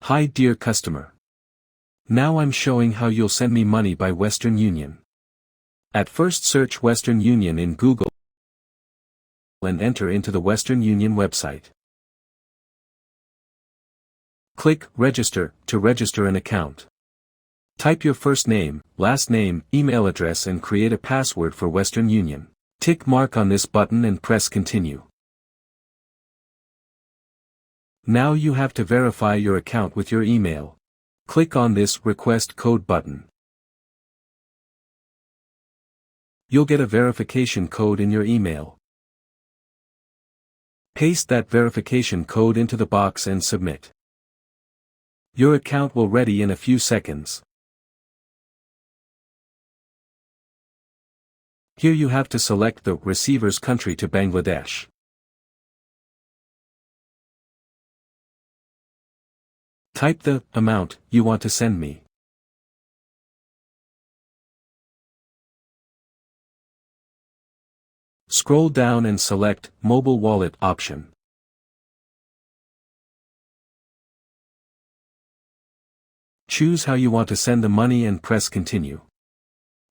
Hi dear customer. Now I'm showing how you'll send me money by Western Union. At first search Western Union in Google and enter into the Western Union website. Click Register to register an account. Type your first name, last name, email address and create a password for Western Union. Tick mark on this button and press Continue. Now you have to verify your account with your email. Click on this Request Code button. You'll get a verification code in your email. Paste that verification code into the box and submit. Your account will ready in a few seconds. Here you have to select the receiver's country to Bangladesh. Type the amount you want to send me. Scroll down and select Mobile Wallet option. Choose how you want to send the money and press Continue.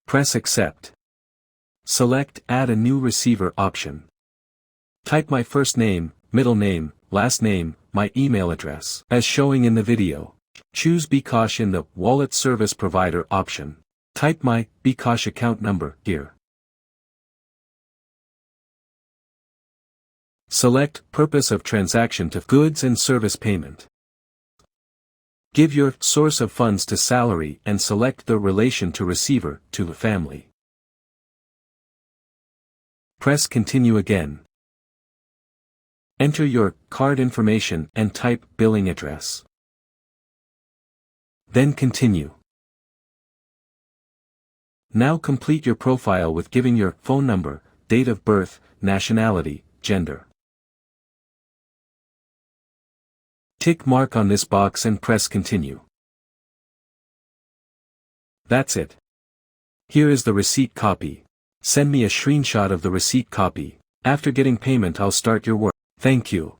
Press Accept. Select Add a new receiver option. Type my first name, middle name, last name, my email address, as showing in the video. Choose bKash in the Wallet Service Provider option. Type my bKash account number here. Select Purpose of transaction to goods and service payment. Give your source of funds to salary and select the relation to receiver to family. Press Continue again. Enter your card information and type billing address. Then continue. Now complete your profile with giving your phone number, date of birth, nationality, gender. Tick mark on this box and press Continue. That's it. Here is the receipt copy. Send me a screenshot of the receipt copy. After getting payment I'll start your work. Thank you.